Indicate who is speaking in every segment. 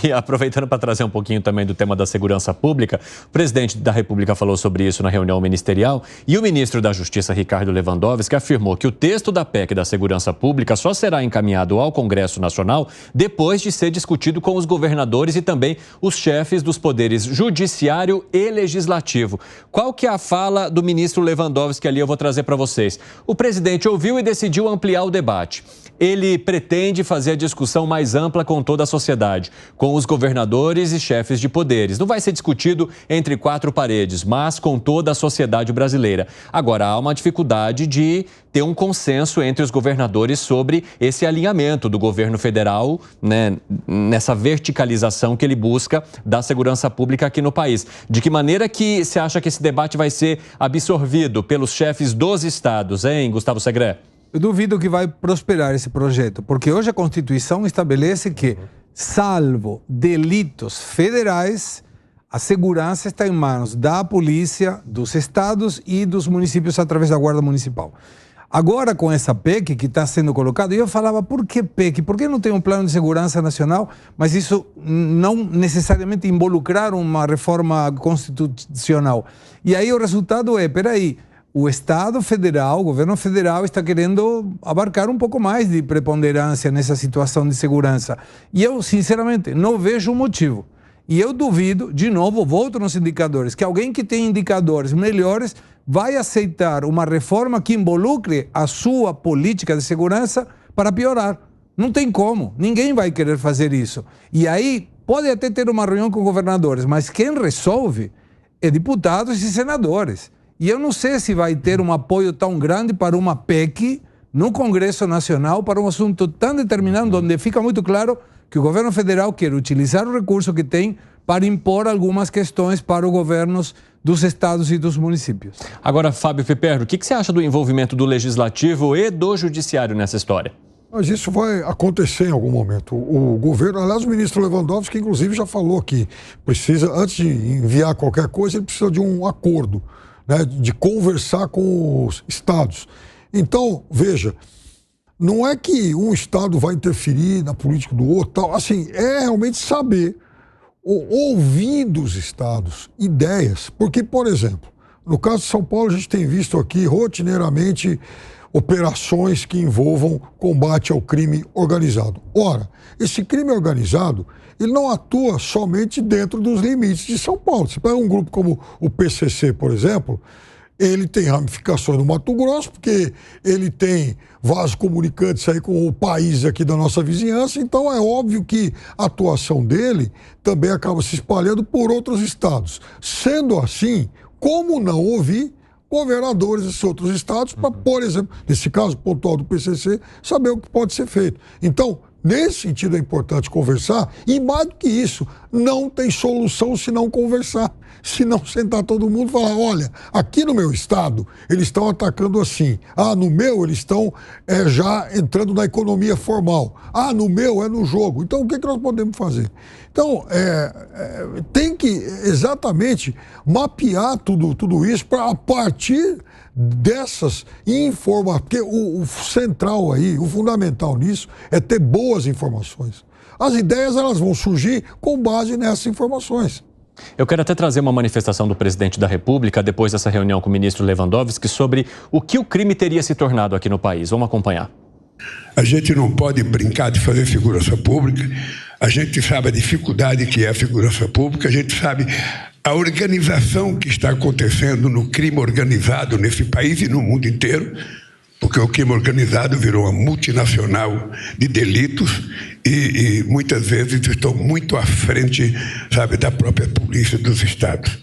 Speaker 1: E aproveitando para trazer um pouquinho também do tema da segurança pública, o presidente da República falou sobre isso na reunião ministerial e o ministro da Justiça, Ricardo Lewandowski, afirmou que o texto da PEC da segurança pública só será encaminhado ao Congresso Nacional depois de ser discutido com os governadores e também os chefes dos poderes judiciário e legislativo. Qual que é a fala do ministro Lewandowski ali? Eu vou trazer para vocês. O presidente ouviu e decidiu ampliar o debate. Ele pretende fazer a discussão mais ampla com toda a sociedade, com os governadores e chefes de poderes. Não vai ser discutido entre quatro paredes, mas com toda a sociedade brasileira. Agora, há uma dificuldade de ter um consenso entre os governadores sobre esse alinhamento do governo federal, né, nessa verticalização que ele busca da segurança pública aqui no país. De que maneira que você acha que esse debate vai ser absorvido pelos chefes dos estados, hein, Gustavo Segré?
Speaker 2: Eu duvido que vai prosperar esse projeto, porque hoje a Constituição estabelece que, salvo delitos federais, a segurança está em manos da polícia, dos estados e dos municípios através da Guarda Municipal. Agora, com essa PEC que está sendo colocada, eu falava, por que PEC? Por que não tem um plano de segurança nacional, mas isso não necessariamente involucrar uma reforma constitucional? E aí o resultado é, peraí, o Estado federal, o governo federal está querendo abarcar um pouco mais de preponderância nessa situação de segurança. E eu, sinceramente, não vejo um motivo. E eu duvido, de novo, volto nos indicadores, que alguém que tem indicadores melhores vai aceitar uma reforma que involucre a sua política de segurança para piorar. Não tem como. Ninguém vai querer fazer isso. E aí, pode até ter uma reunião com governadores, mas quem resolve é deputados e senadores. E eu não sei se vai ter um apoio tão grande para uma PEC no Congresso Nacional para um assunto tão determinado, onde fica muito claro que o governo federal quer utilizar o recurso que tem para impor algumas questões para os governos dos estados e dos municípios.
Speaker 1: Agora, Fábio Piperno, o que você acha do envolvimento do Legislativo e do Judiciário nessa história?
Speaker 3: Mas isso vai acontecer em algum momento. O governo, aliás, o ministro Lewandowski, inclusive, já falou que precisa, antes de enviar qualquer coisa, ele precisa de um acordo, né, de conversar com os estados. Então, veja, não é que um estado vai interferir na política do outro, tal. Assim, é realmente saber, ouvir dos estados ideias. Porque, por exemplo, no caso de São Paulo, a gente tem visto aqui rotineiramente operações que envolvam combate ao crime organizado. Ora, esse crime organizado, ele não atua somente dentro dos limites de São Paulo. Você pega um grupo como o PCC, por exemplo, ele tem ramificações no Mato Grosso, porque ele tem vasos comunicantes aí com o país aqui da nossa vizinhança, então é óbvio que a atuação dele também acaba se espalhando por outros estados. Sendo assim, como não ouvir governadores desses outros estados para, por exemplo, nesse caso pontual do PCC, saber o que pode ser feito. Então, nesse sentido é importante conversar e, mais do que isso, não tem solução se não conversar. Se não sentar todo mundo e falar, olha, aqui no meu estado eles estão atacando assim. Ah, no meu eles estão já entrando na economia formal. Ah, no meu é no jogo. Então, o que nós podemos fazer? Então, tem que exatamente mapear tudo isso para, a partir dessas informações, porque o central aí, o fundamental nisso é ter boas informações. As ideias elas vão surgir com base nessas informações.
Speaker 1: Eu quero até trazer uma manifestação do presidente da República depois dessa reunião com o ministro Lewandowski sobre o que o crime teria se tornado aqui no país. Vamos acompanhar.
Speaker 4: A gente não pode brincar de fazer segurança pública. A gente sabe a dificuldade que é a segurança pública. A gente sabe a organização que está acontecendo no crime organizado nesse país e no mundo inteiro, porque o crime organizado virou uma multinacional de delitos e muitas vezes estão muito à frente, sabe, da própria polícia dos estados.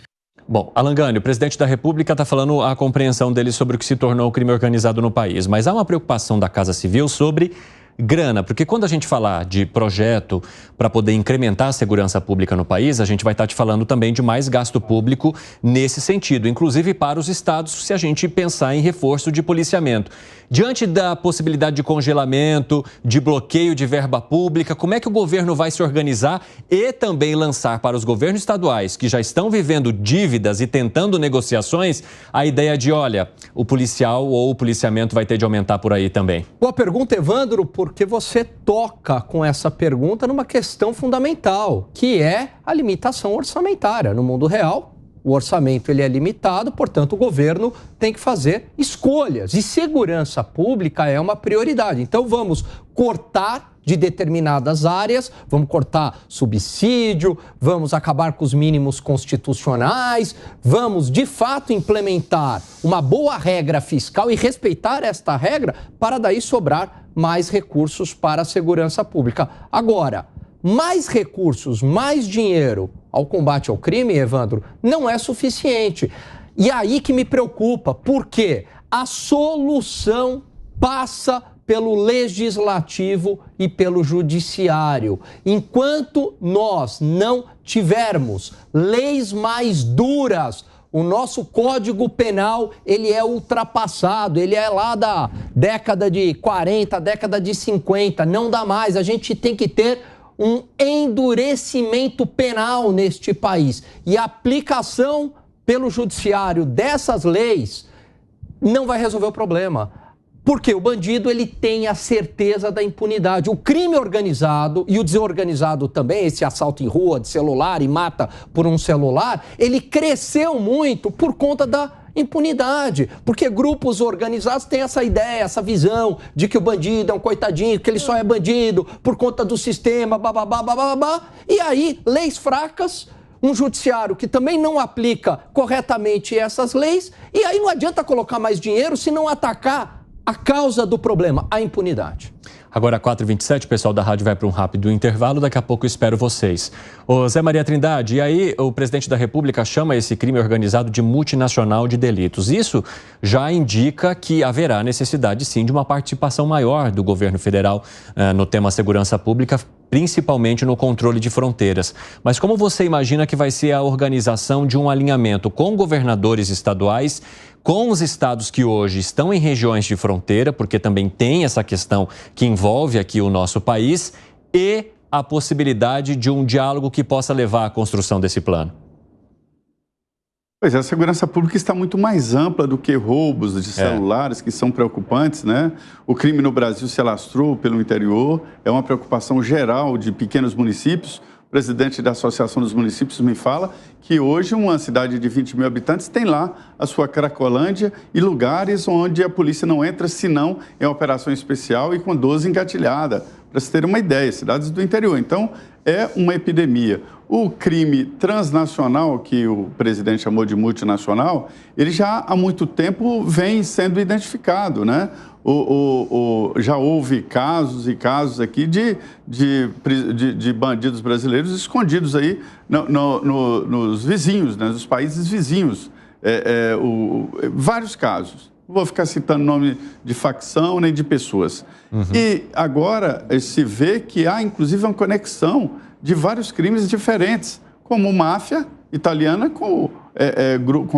Speaker 1: Bom, Alan Gani, o presidente da República está falando a compreensão dele sobre o que se tornou o crime organizado no país, mas há uma preocupação da Casa Civil sobre grana, porque quando a gente falar de projeto para poder incrementar a segurança pública no país, a gente vai estar te falando também de mais gasto público nesse sentido, inclusive para os estados, se a gente pensar em reforço de policiamento. Diante da possibilidade de congelamento, de bloqueio de verba pública, como é que o governo vai se organizar e também lançar para os governos estaduais que já estão vivendo dívidas e tentando negociações, a ideia de, olha, o policial ou o policiamento vai ter de aumentar por aí também?
Speaker 5: Boa pergunta, Evandro, por porque você toca com essa pergunta numa questão fundamental, que é a limitação orçamentária. No mundo real, o orçamento ele é limitado, portanto, o governo tem que fazer escolhas. E segurança pública é uma prioridade. Então, vamos cortar de determinadas áreas, vamos cortar subsídio, vamos acabar com os mínimos constitucionais, vamos, de fato, implementar uma boa regra fiscal e respeitar esta regra para daí sobrar mais recursos para a segurança pública. Agora, mais recursos, mais dinheiro ao combate ao crime, Evandro, não é suficiente. E aí que me preocupa, porque a solução passa pelo legislativo e pelo judiciário. Enquanto nós não tivermos leis mais duras, o nosso Código Penal, ele é ultrapassado, ele é lá da década de 40, década de 50, não dá mais. A gente tem que ter um endurecimento penal neste país. E a aplicação pelo judiciário dessas leis não vai resolver o problema. Porque o bandido ele tem a certeza da impunidade. O crime organizado e o desorganizado também, esse assalto em rua de celular e mata por um celular, ele cresceu muito por conta da impunidade. Porque grupos organizados têm essa ideia, essa visão de que o bandido é um coitadinho, que ele só é bandido por conta do sistema, bababá, bababá. E aí, leis fracas, um judiciário que também não aplica corretamente essas leis, e aí não adianta colocar mais dinheiro se não atacar a causa do problema, a impunidade.
Speaker 1: Agora, 4h27, o pessoal da rádio vai para um rápido intervalo. Daqui a pouco eu espero vocês. Ô Zé Maria Trindade, e aí o presidente da República chama esse crime organizado de multinacional de delitos. Isso já indica que haverá necessidade, sim, de uma participação maior do governo federal no tema segurança pública, principalmente no controle de fronteiras. Mas como você imagina que vai ser a organização de um alinhamento com governadores estaduais, com os estados que hoje estão em regiões de fronteira, porque também tem essa questão que envolve aqui o nosso país, e a possibilidade de um diálogo que possa levar à construção desse plano?
Speaker 6: Pois é, a segurança pública está muito mais ampla do que roubos de celulares, que são preocupantes, né? O crime no Brasil se alastrou pelo interior, é uma preocupação geral de pequenos municípios. O presidente da Associação dos Municípios me fala que hoje uma cidade de 20 mil habitantes tem lá a sua Cracolândia e lugares onde a polícia não entra senão em operação especial e com 12 engatilhada, para se ter uma ideia, cidades do interior. Então, é uma epidemia. O crime transnacional, que o presidente chamou de multinacional, ele já há muito tempo vem sendo identificado, né? Já houve casos e casos aqui de bandidos brasileiros escondidos aí nos vizinhos, né, nos países vizinhos. Vários casos. Não vou ficar citando nome de facção nem de pessoas. Uhum. E agora se vê que há, inclusive, uma conexão de vários crimes diferentes, como máfia italiana com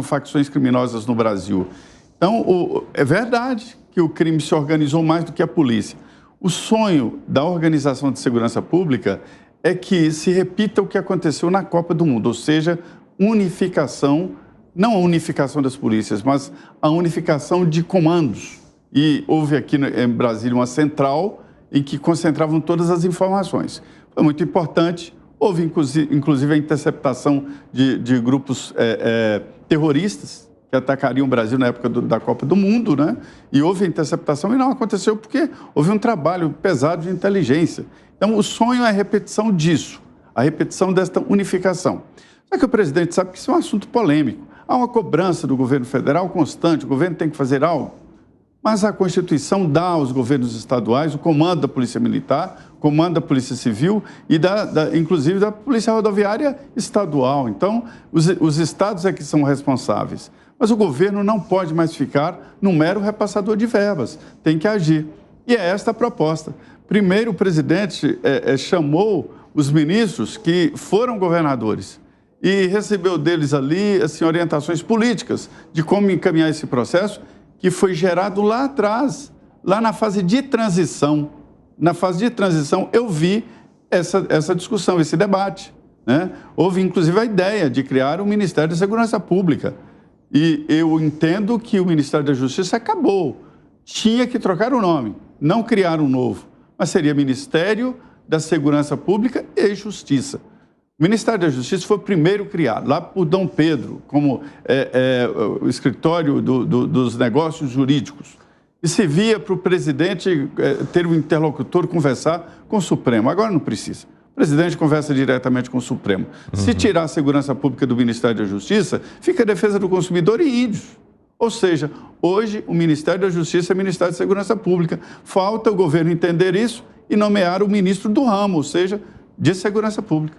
Speaker 6: facções criminosas no Brasil. Então, é verdade que o crime se organizou mais do que a polícia. O sonho da Organização de Segurança Pública é que se repita o que aconteceu na Copa do Mundo, ou seja, unificação, não a unificação das polícias, mas a unificação de comandos. E houve aqui em Brasília uma central em que concentravam todas as informações. Foi muito importante. Houve, inclusive, a interceptação de grupos terroristas que atacariam o Brasil na época da Copa do Mundo, né? E houve a interceptação e não aconteceu porque houve um trabalho pesado de inteligência. Então, o sonho é a repetição disso, a repetição desta unificação. Só que o presidente sabe que isso é um assunto polêmico. Há uma cobrança do governo federal constante, o governo tem que fazer algo. Mas a Constituição dá aos governos estaduais o comando da Polícia Militar, comando da Polícia Civil e, inclusive, da Polícia Rodoviária Estadual. Então, os estados é que são responsáveis. Mas o governo não pode mais ficar num mero repassador de verbas, tem que agir. E é esta a proposta. Primeiro, o presidente chamou os ministros que foram governadores e recebeu deles ali orientações políticas de como encaminhar esse processo, que foi gerado lá atrás, lá na fase de transição. Na fase de transição, eu vi essa discussão, esse debate, né? Houve, inclusive, a ideia de criar o Ministério da Segurança Pública. E eu entendo que o Ministério da Justiça acabou. Tinha que trocar o nome, não criar um novo. mas seria Ministério da Segurança Pública e Justiça. O Ministério da Justiça foi o primeiro criado, lá por Dom Pedro, como o escritório dos negócios jurídicos. E servia para o presidente ter um interlocutor, conversar com o Supremo. Agora não precisa. O presidente conversa diretamente com o Supremo. Se tirar a segurança pública do Ministério da Justiça, fica a defesa do consumidor e índios. Ou seja, hoje o Ministério da Justiça é o Ministério da Segurança Pública. Falta o governo entender isso e nomear o ministro do ramo, ou seja, de Segurança Pública.